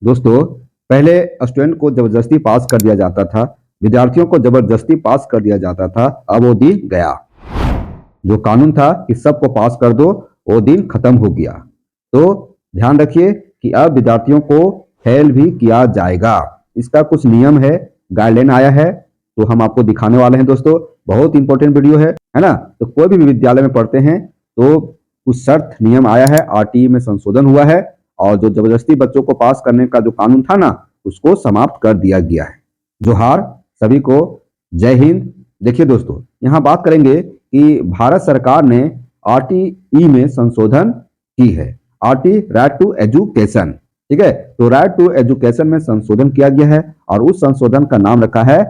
दोस्तों, पहले स्टूडेंट को जबरदस्ती पास कर दिया जाता था, विद्यार्थियों को जबरदस्ती पास कर दिया जाता था। अब वो दिन गया। जो कानून था कि सबको पास कर दो, वो दिन खत्म हो गया। तो ध्यान रखिए कि अब विद्यार्थियों को फेल भी किया जाएगा। इसका कुछ नियम है, गाइडलाइन आया है, तो हम आपको दिखाने वाले हैं। दोस्तों, बहुत इंपॉर्टेंट वीडियो है ना। तो कोई भी विद्यालय में पढ़ते हैं तो कुछ शर्त नियम आया है, आरटीई में संशोधन हुआ है, और जो जबरदस्ती बच्चों को पास करने का जो कानून था ना, उसको समाप्त कर दिया गया है। जोहार सभी को, जय हिंद। देखिए दोस्तों, यहाँ बात करेंगे कि भारत सरकार ने आरटीई में संशोधन की है। आरटी राइट टू एजुकेशन, ठीक है। तो राइट टू एजुकेशन में संशोधन किया गया है और उस संशोधन का नाम रखा है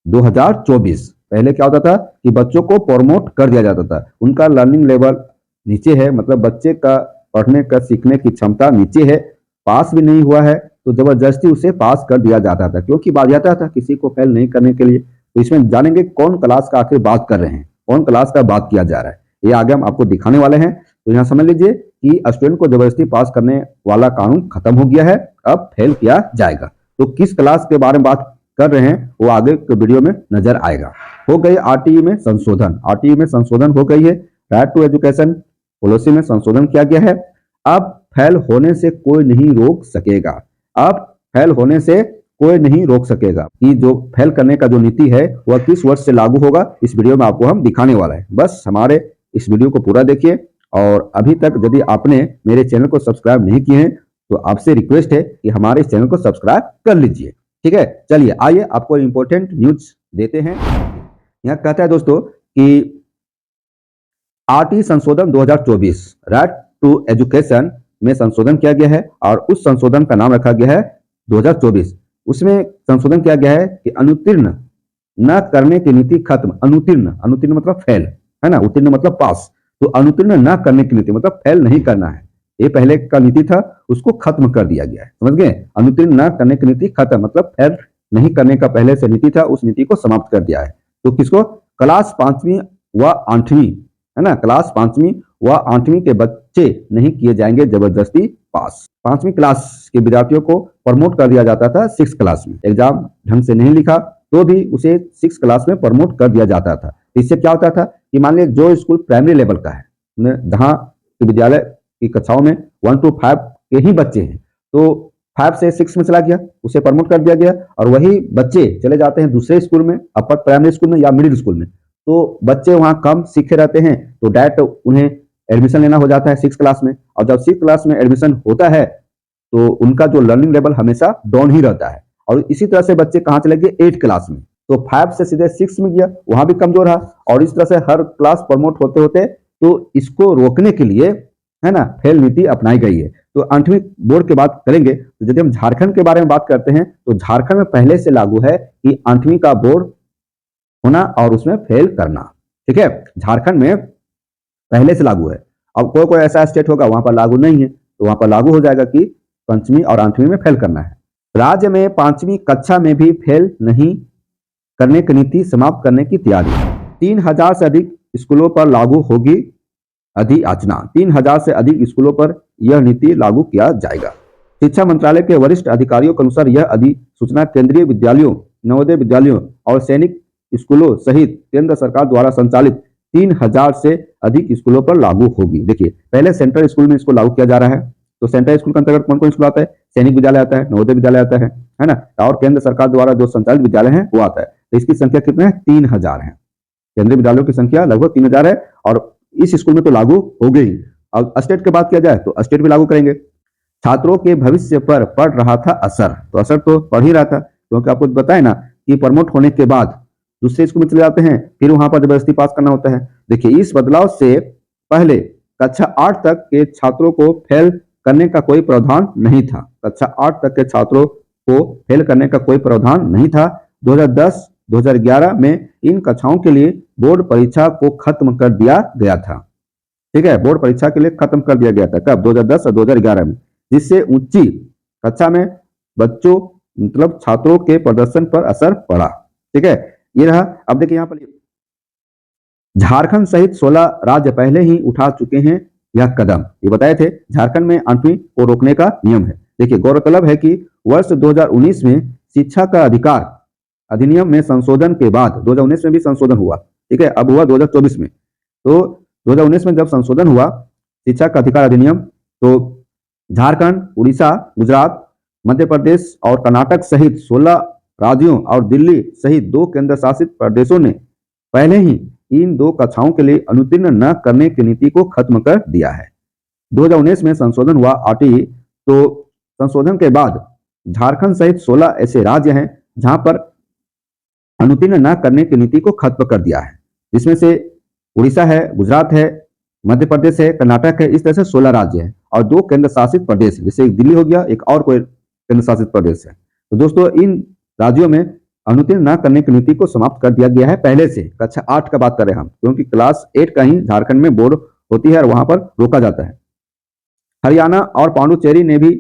2024। पहले क्या होता था कि बच्चों को प्रमोट कर दिया जाता था, उनका लर्निंग लेवल नीचे है, मतलब बच्चे का पढ़ने का सीखने की क्षमता नीचे है, पास भी नहीं हुआ है, तो जबरदस्ती उसे पास कर दिया जाता था, क्योंकि बात जाता था किसी को फेल नहीं करने के लिए। तो इसमें जानेंगे कौन क्लास का आखिर बात कर रहे हैं, कौन क्लास का बात किया जा रहा है, ये आगे हम आपको दिखाने वाले हैं। तो यहाँ समझ लीजिए कि स्टूडेंट को जबरदस्ती पास करने वाला कानून खत्म हो गया है, अब फेल किया जाएगा। तो किस क्लास के बारे में बात कर रहे हैं वो आगे के वीडियो में नजर आएगा। हो गई आरटीई में संशोधन, आरटीई में संशोधन हो गई है। राइट टू एजुकेशन पॉलिसी में संशोधन किया गया है। अब फेल होने से कोई नहीं रोक सकेगा। अब फेल होने से कोई नहीं रोक सकेगा कि जो फेल करने का जो नीति है वह किस वर्ष से लागू होगा, इस वीडियो में आपको हम दिखाने वाला है। बस हमारे इस वीडियो को पूरा देखिए, और अभी तक यदि आपने मेरे चैनल को सब्सक्राइब नहीं किए हैं तो आपसे रिक्वेस्ट है कि हमारे इस चैनल को सब्सक्राइब कर लीजिए, ठीक है। चलिए आइए आपको इंपॉर्टेंट न्यूज देते हैं। यहाँ कहता है दोस्तों कि आरटी संशोधन 2024 राइट टू एजुकेशन में संशोधन किया गया है, और उस संशोधन का नाम रखा गया है 2024। उसमें संशोधन किया गया है कि अनुत्तीर्ण न करने की नीति खत्म। अनुत्तीर्ण, अनुत्तीर्ण मतलब फेल, है ना, उत्तीर्ण मतलब पास। तो अनुत्तीर्ण न करने की नीति मतलब फेल नहीं करना है, ये पहले का नीति था, उसको खत्म कर दिया गया है। समझ गए? अनुत्तीर्ण न करने की नीति खत्म मतलब फेल नहीं करने का पहले से नीति था, उस नीति को समाप्त कर दिया है। तो किसको? क्लास 5वीं व 8वीं, है ना, क्लास 5वीं व 8वीं के बच्चे नहीं किए जाएंगे जबरदस्ती पास। 5वीं क्लास के विद्यार्थियों को प्रमोट कर दिया जाता था 6 क्लास में, एग्जाम ढंग से नहीं लिखा तो भी उसे 6 क्लास में प्रमोट कर दिया जाता था। इससे क्या होता था कि मान लीजिए जो स्कूल प्राइमरी लेवल का है, जहाँ विद्यालय की कक्षाओं में 1 to 5 के ही बच्चे हैं, तो 5 से 6 में चला गया, उसे प्रमोट कर दिया गया, और वही बच्चे चले जाते हैं दूसरे स्कूल में, अपर प्राइमरी स्कूल में या मिडिल स्कूल में, तो बच्चे वहां कम सीखे रहते हैं, तो डायरेक्ट उन्हें एडमिशन लेना हो जाता है 6 क्लास में। और जब 6 क्लास में एडमिशन होता है तो उनका जो लर्निंग लेवल हमेशा डाउन ही रहता है, और इसी तरह से बच्चे कहाँ चले गए? 8 क्लास में, तो 5 से सीधे 6 में गया, वहां भी कमजोर रहा, और इस तरह से हर क्लास प्रमोट होते होते, तो इसको रोकने के लिए, है ना, फेल नीति अपनाई गई है। तो 8वीं बोर्ड की बात करेंगे, तो यदि हम झारखंड के बारे में बात करते हैं तो झारखंड में पहले से लागू है कि 8वीं का बोर्ड होना और उसमें फेल करना, ठीक है। झारखंड में पहले से लागू है। अब कोई कोई ऐसा स्टेट होगा वहां पर लागू नहीं है, तो वहां पर लागू हो जाएगा कि 5वीं और 8वीं में फेल करना है। राज्य में 5वीं कक्षा में भी फेल नहीं करने की नीति समाप्त करने की तैयारी। 3000 से अधिक स्कूलों पर लागू होगी अधियाचना। 3000 से अधिक स्कूलों पर यह नीति लागू किया जाएगा। शिक्षा मंत्रालय के वरिष्ठ अधिकारियों के अनुसार यह अधिसूचना केंद्रीय विद्यालयों, नवोदय विद्यालयों और सैनिक स्कूलों सहित केंद्र सरकार द्वारा संचालित 3000 से अधिक स्कूलों पर लागू होगी। देखिए, पहले सेंट्रल स्कूल में इसको लागू किया जा रहा है, तो सेंट्रल स्कूल के अंतर्गत कौन कौन स्कूल आता है? सैनिक विद्यालय आता है, नवोदय विद्यालय आता है ना, और केंद्र सरकार द्वारा जो संचालित विद्यालय है वो आता है। तो इसकी संख्या कितना है? 3000 है। केंद्रीय विद्यालयों की संख्या लगभग 3000 है, और इस स्कूल में तो लागू हो गई। अब स्टेट की बात किया जाए तो स्टेट भी लागू करेंगे। छात्रों के भविष्य पर पड़ रहा था असर, तो असर तो पड़ ही रहा था, क्योंकि आपको बताया ना कि प्रमोट होने के बाद दूसरे स्कूल में चले जाते हैं, फिर वहां पर जबरदस्ती पास करना होता है। देखिए, इस बदलाव से पहले कक्षा 8 तक के छात्रों को फेल करने का कोई प्रावधान नहीं था। कक्षा 8 तक के छात्रों को फेल करने का कोई प्रावधान नहीं था। 2010-2011 में इन कक्षाओं के लिए बोर्ड परीक्षा को खत्म कर दिया गया था, ठीक है, बोर्ड परीक्षा के लिए खत्म कर दिया गया था। कब? 2010 और 2011 में, जिससे ऊंची कक्षा में बच्चों मतलब छात्रों के प्रदर्शन पर असर पड़ा, ठीक है। ये रहा। अब देखिए यहाँ पर झारखंड सहित 16 राज्य पहले ही उठा चुके हैं यह कदम। ये बताए थे झारखंड में 8वीं को रोकने का नियम है, देखिए, गौरतलब है कि वर्ष 2019 में शिक्षा का अधिकार अधिनियम में संशोधन के बाद 2019 में भी संशोधन हुआ, ठीक है, अब हुआ 2024 में। तो 2019 में जब संशोधन हुआ शिक्षा का अधिकार अधिनियम, तो झारखंड, उड़ीसा, गुजरात, मध्य प्रदेश और कर्नाटक सहित 16 राज्यों और दिल्ली सहित 2 केंद्र शासित प्रदेशों ने पहले ही इन 2 कक्षाओं के लिए अनुत्तीर्ण न करने की नीति को खत्म कर दिया है। 2019 में संशोधन हुआ आरटीई, तो संशोधन के बाद झारखंड सहित 16 ऐसे राज्य हैं जहां पर अनुत्तीर्ण न करने की नीति को खत्म कर दिया है, जिसमें से उड़ीसा है, गुजरात है, मध्य प्रदेश है, कर्नाटक है, इस तरह से 16 राज्य हैं और 2 केंद्र शासित प्रदेश, जैसे एक दिल्ली हो गया, एक और कोई केंद्र शासित प्रदेश है। तो दोस्तों, इन राज्यों में अनुत्तीर्ण न करने की नीति को समाप्त कर दिया गया है पहले से। कक्षा 8 का बात करें हम, क्योंकि क्लास 8 का ही झारखंड में बोर्ड होती है और वहां पर रोका जाता है। हरियाणा और पांडुचेरी ने भी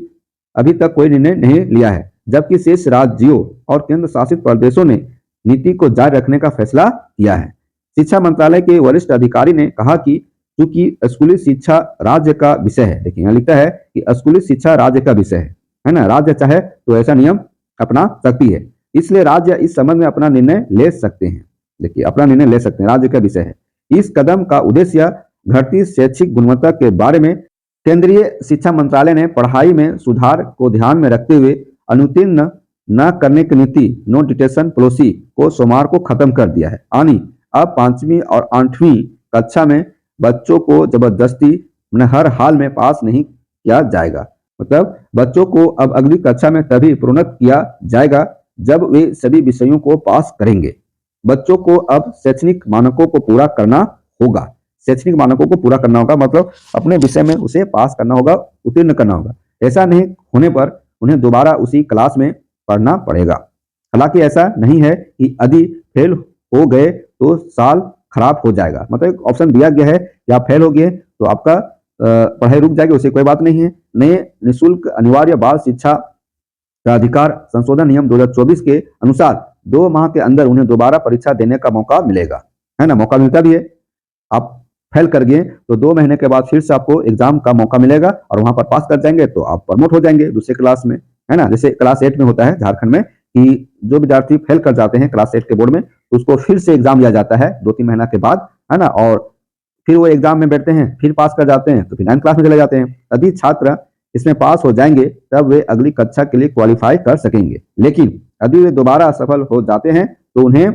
अभी तक कोई निर्णय नहीं लिया है, जबकि शेष राज्यों और केंद्र शासित प्रदेशों ने नीति को जारी रखने का फैसला किया है। शिक्षा मंत्रालय के वरिष्ठ अधिकारी ने कहा कि चूंकि स्कूली शिक्षा राज्य का विषय है, देखिए यहाँ लिखता है कि स्कूली शिक्षा राज्य का विषय है ना, राज्य चाहे तो ऐसा नियम अपना सकती है, इसलिए राज्य इस संबंध में अपना निर्णय ले सकते हैं। देखिए, अपना निर्णय ले सकते हैं, राज्य का विषय है। इस कदम का उद्देश्य घटती शैक्षिक गुणवत्ता के बारे में केंद्रीय शिक्षा मंत्रालय ने पढ़ाई में सुधार को ध्यान में रखते हुए अनुत्तीर्ण न करने की नीति नो डिटेशन पॉलिसी को सोमवार को खत्म कर दिया है। यानी अब 5वीं और 8वीं कक्षा में बच्चों को जबरदस्ती हर हाल में पास नहीं किया जाएगा। मतलब बच्चों को अब अगली कक्षा में तभी प्रोन्नत किया जाएगा जब वे सभी विषयों को पास करेंगे। बच्चों को अब शैक्षणिक मानकों को पूरा करना होगा। शैक्षणिक मानकों को पूरा करना होगा मतलब अपने विषय में उसे पास करना होगा, उत्तीर्ण करना होगा। ऐसा नहीं होने पर उन्हें दोबारा उसी क्लास में पढ़ना पड़ेगा। हालांकि ऐसा नहीं है कि यदि फेल हो गए तो साल खराब हो जाएगा, मतलब एक ऑप्शन दिया गया है कि आप फेल हो गए तो आपका पढ़ाई रुक जाएगी, उसे कोई बात नहीं है। नए निःशुल्क अनिवार्य बाल शिक्षा का अधिकार संशोधन नियम 2024 के अनुसार 2 माह के अंदर उन्हें दोबारा परीक्षा देने का मौका मिलेगा, है ना, मौका मिलता भी है। आप फेल कर गए तो 2 महीने के बाद फिर से आपको एग्जाम का मौका मिलेगा और वहां पर पास कर जाएंगे तो आप प्रमोट हो जाएंगे दूसरे क्लास में, है ना। जैसे क्लास 8 में होता है झारखंड में कि जो विद्यार्थी फेल कर जाते हैं क्लास 8 के बोर्ड में तो उसको फिर से एग्जाम लिया जाता है 2-3 महीना के बाद, है ना, और फिर वो एग्जाम में बैठते हैं, फिर पास कर जाते हैं तो फिर 9th क्लास में चले जाते हैं। यदि छात्र इसमें पास हो जाएंगे तब वे अगली कक्षा के लिए क्वालिफाई कर सकेंगे। लेकिन यदि वे दोबारा असफल हो जाते हैं तो उन्हें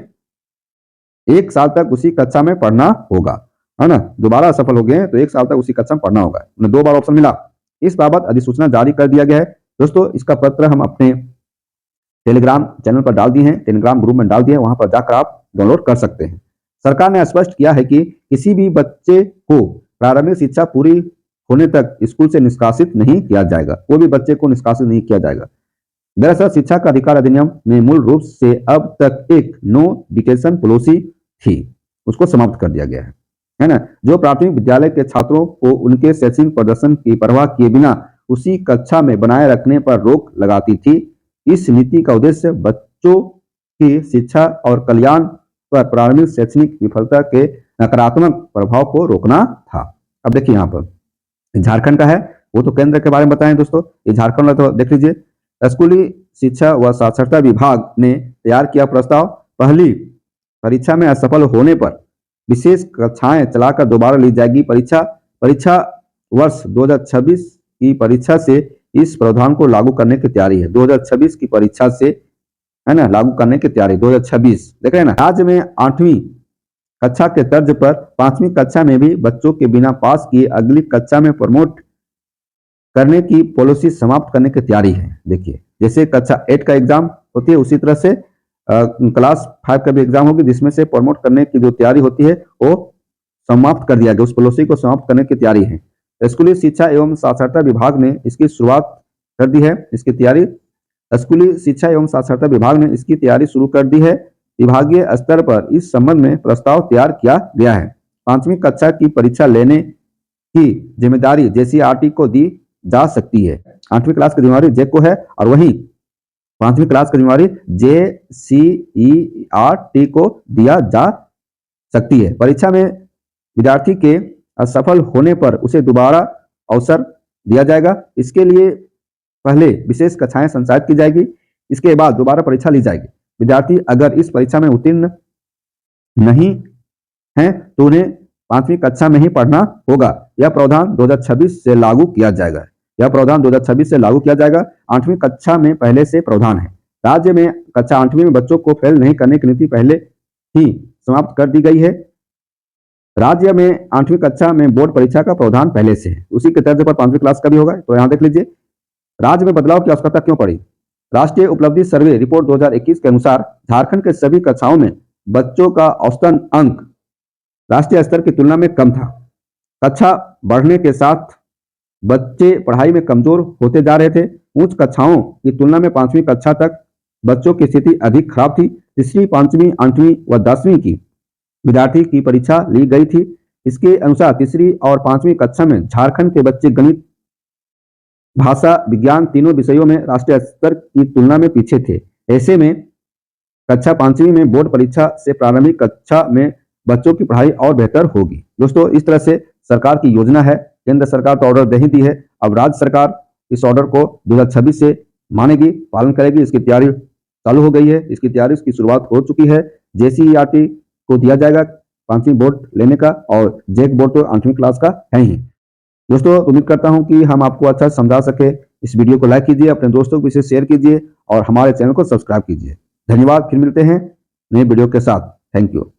1 साल तक उसी कक्षा में पढ़ना होगा, है ना। दोबारा असफल हो गए तो 1 साल तक उसी कक्षा में पढ़ना होगा। उन्हें 2 बार ऑप्शन मिला। इस बाबत अधिसूचना जारी कर दिया गया है। दोस्तों, इसका पत्र हम अपने टेलीग्राम चैनल पर डाल दिए हैं, टेलीग्राम ग्रुप में डाल दिए हैं, वहां पर जाकर आप डाउनलोड कर सकते हैं। सरकार ने स्पष्ट किया है कि किसी भी बच्चे को प्रारंभिक शिक्षा पूरी होने तक स्कूल से निष्कासित नहीं किया जाएगा, कोई भी बच्चे को निष्कासित नहीं किया जाएगा। दरअसल शिक्षा का अधिकार अधिनियम में मूल रूप से अब तक एक नो डिटेशन पॉलिसी थी, उसको समाप्त कर दिया गया है ना, जो प्राथमिक विद्यालय के छात्रों को उनके शैक्षणिक प्रदर्शन की परवाह किए बिना उसी कक्षा में बनाए रखने पर रोक लगाती थी। इस नीति का उद्देश्य बच्चों की शिक्षा और कल्याण पर प्रारंभिक शैक्षणिक विफलता के नकारात्मक प्रभाव को रोकना था। अब देखिए यहाँ पर झारखंड का है, वो तो केंद्र के बारे में बताएं दोस्तों, ये झारखंड तो देख लीजिए। स्कूली शिक्षा व साक्षरता विभाग ने तैयार किया प्रस्ताव, पहली परीक्षा में असफल होने पर विशेष कक्षाएं चलाकर दोबारा ली जाएगी परीक्षा। परीक्षा वर्ष 2026 की परीक्षा से इस प्रावधान को लागू करने की तैयारी है। 2026 की परीक्षा से, है ना, लागू करने की तैयारी 2026 देख रहे हैं ना। राज्य में 8वीं कक्षा के तर्ज पर 5वीं कक्षा में भी बच्चों के बिना पास किए अगली कक्षा में प्रमोट करने की पॉलिसी समाप्त करने की तैयारी है। देखिए, जैसे कक्षा 8 का एग्जाम होती है उसी तरह से क्लास 5 का भी एग्जाम होगी, जिसमें से प्रमोट करने की जो तैयारी होती है वो समाप्त कर दिया गया, उस पॉलिसी को समाप्त करने की तैयारी है। स्कूली शिक्षा एवं साक्षरता विभाग ने इसकी शुरुआत कर दी है, इसकी तैयारी स्कूली शिक्षा एवं साक्षरता विभाग ने इसकी तैयारी शुरू कर दी है। विभागीय स्तर पर इस संबंध में प्रस्ताव तैयार किया गया है। 5वीं कक्षा की परीक्षा लेने की जिम्मेदारी जेसीईआरटी को दी जा सकती है। 8वीं क्लास की जिम्मेदारी जेक को है और वहीं 5वीं क्लास की जिम्मेदारी जेसीईआरटी को दिया जा सकती है। परीक्षा में विद्यार्थी के असफल होने पर उसे दोबारा अवसर दिया जाएगा। इसके लिए पहले विशेष कक्षाएं संचालित की जाएगी। इसके बाद दोबारा परीक्षा ली जाएगी। विद्यार्थी अगर इस परीक्षा में उत्तीर्ण नहीं है तो उन्हें 5वीं कक्षा में ही पढ़ना होगा। यह प्रावधान 2026 से लागू किया जाएगा। 8वीं कक्षा में पहले से प्रावधान है। राज्य में कक्षा 8वीं में बच्चों को फेल नहीं करने की नीति पहले ही समाप्त कर दी गई है। राज्य में 8वीं कक्षा में बोर्ड परीक्षा का प्रावधान पहले से है। उसी के तर्ज पर 5वीं क्लास का भी होगा। तो यहां देख लीजिए, राज्य में बदलाव की आवश्यकता क्यों पड़ी। राष्ट्रीय उपलब्धि सर्वे रिपोर्ट 2021 के अनुसार झारखंड के सभी कक्षाओं में बच्चों का औसतन अंक राष्ट्रीय स्तर की तुलना में कम था। कक्षा बढ़ने के साथ बच्चे पढ़ाई में कमजोर होते जा रहे थे। उच्च कक्षाओं की तुलना में 5वीं कक्षा तक बच्चों की स्थिति अधिक खराब थी। तीसरी, 5वीं, 8वीं व 10वीं की विद्यार्थी की परीक्षा ली गई थी। इसके अनुसार तीसरी और 5वीं कक्षा में झारखंड के बच्चे गणित, भाषा, विज्ञान तीनों विषयों में राष्ट्रीय स्तर की तुलना में पीछे थे। ऐसे में कक्षा 5वीं में बोर्ड परीक्षा से प्रारंभिक कक्षा में बच्चों की पढ़ाई और बेहतर होगी। दोस्तों, इस तरह से सरकार की योजना है। केंद्र सरकार तो ऑर्डर दे ही दी है, अब राज्य सरकार इस ऑर्डर को 2026 से मानेगी, पालन करेगी। इसकी तैयारी चालू हो गई है। इसकी तैयारी की शुरुआत हो चुकी है। JCERT को दिया जाएगा 5वीं बोर्ड लेने का, और JEC बोर्ड तो 8वीं क्लास का है ही। दोस्तों, उम्मीद करता हूं कि हम आपको अच्छा समझा सके। इस वीडियो को लाइक कीजिए, अपने दोस्तों को इसे शेयर कीजिए और हमारे चैनल को सब्सक्राइब कीजिए। धन्यवाद। फिर मिलते हैं नए वीडियो के साथ। Thank you.